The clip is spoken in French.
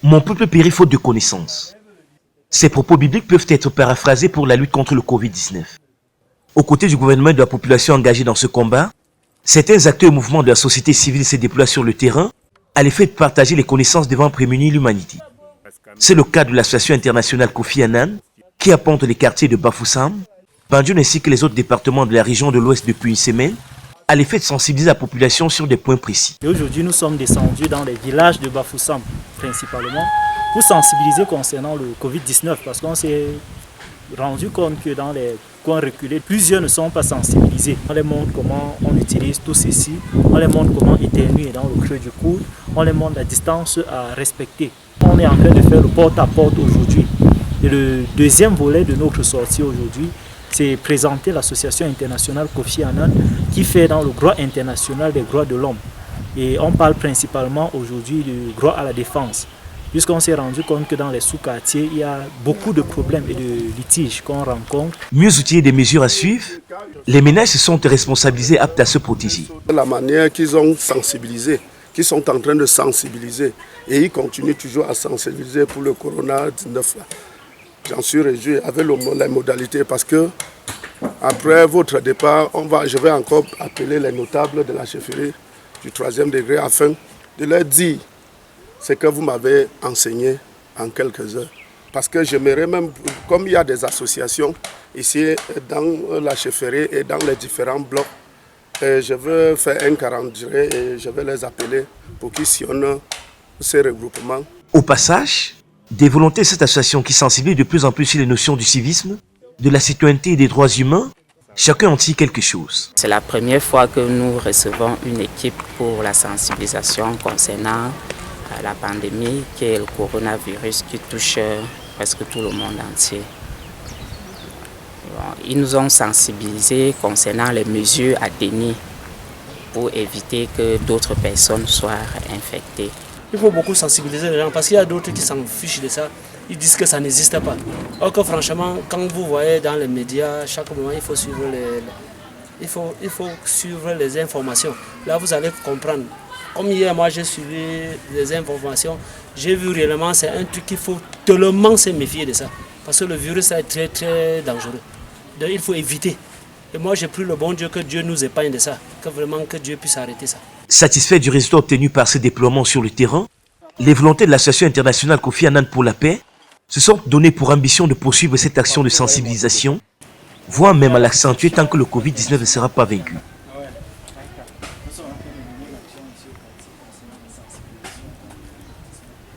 Mon peuple périt faute de connaissances. Ces propos bibliques peuvent être paraphrasés pour la lutte contre le Covid-19. Aux côtés du gouvernement et de la population engagée dans ce combat, certains acteurs et mouvements de la société civile se déploient sur le terrain à l'effet de partager les connaissances devant prémunir l'humanité. C'est le cas de l'association internationale Kofi Annan qui apporte les quartiers de Bafoussam, Banjul ainsi que les autres départements de la région de l'Ouest depuis une semaine à l'effet de sensibiliser la population sur des points précis. Et aujourd'hui, nous sommes descendus dans les villages de Bafoussam principalement pour sensibiliser concernant le Covid-19 parce qu'on s'est rendu compte que dans les coins reculés, plusieurs ne sont pas sensibilisés. On les montre comment on utilise tout ceci, on les montre comment éternuer dans le creux du coude, on les montre la distance à respecter. On est en train de faire le porte-à-porte aujourd'hui. Et le deuxième volet de notre sortie aujourd'hui, c'est présenter l'association internationale Kofi Annan qui fait dans le droit international des droits de l'homme. Et on parle principalement aujourd'hui du droit à la défense, puisqu'on s'est rendu compte que dans les sous-quartiers, il y a beaucoup de problèmes et de litiges qu'on rencontre. Mieux outiller des mesures à suivre, les ménages se sont responsabilisés aptes à se protéger. La manière qu'ils ont sensibilisé, qu'ils sont en train de sensibiliser, et ils continuent toujours à sensibiliser pour le Corona-19. J'en suis réjoui avec les modalités parce que après votre départ, je vais encore appeler les notables de la chefferie du 3e degré afin de leur dire ce que vous m'avez enseigné en quelques heures. Parce que j'aimerais même, comme il y a des associations ici dans la chefferie et dans les différents blocs, je veux faire un calendrier et je vais les appeler pour qu'ils sillonnent ces regroupements. Au passage, des volontés de cette association qui sensibilisent de plus en plus sur les notions du civisme, de la citoyenneté et des droits humains, chacun en tire quelque chose. C'est la première fois que nous recevons une équipe pour la sensibilisation concernant la pandémie qui est le coronavirus qui touche presque tout le monde entier. Ils nous ont sensibilisés concernant les mesures à tenir pour éviter que d'autres personnes soient infectées. Il faut beaucoup sensibiliser les gens parce qu'il y a d'autres qui s'en fichent de ça. Ils disent que ça n'existe pas. Or que franchement, quand vous voyez dans les médias, chaque moment, il faut suivre les informations. Là, vous allez comprendre. Comme hier, moi, j'ai suivi les informations. J'ai vu réellement, c'est un truc qu'il faut tellement se méfier de ça. Parce que le virus est très, très dangereux. Donc, il faut éviter. Et moi, j'ai pris le bon Dieu, que Dieu nous épargne de ça. Que Dieu puisse arrêter ça. Satisfait du résultat obtenu par ces déploiements sur le terrain, les volontés de l'association internationale Kofi Annan pour la paix se sont données pour ambition de poursuivre cette action de sensibilisation, voire même à l'accentuer tant que le Covid-19 ne sera pas vaincu.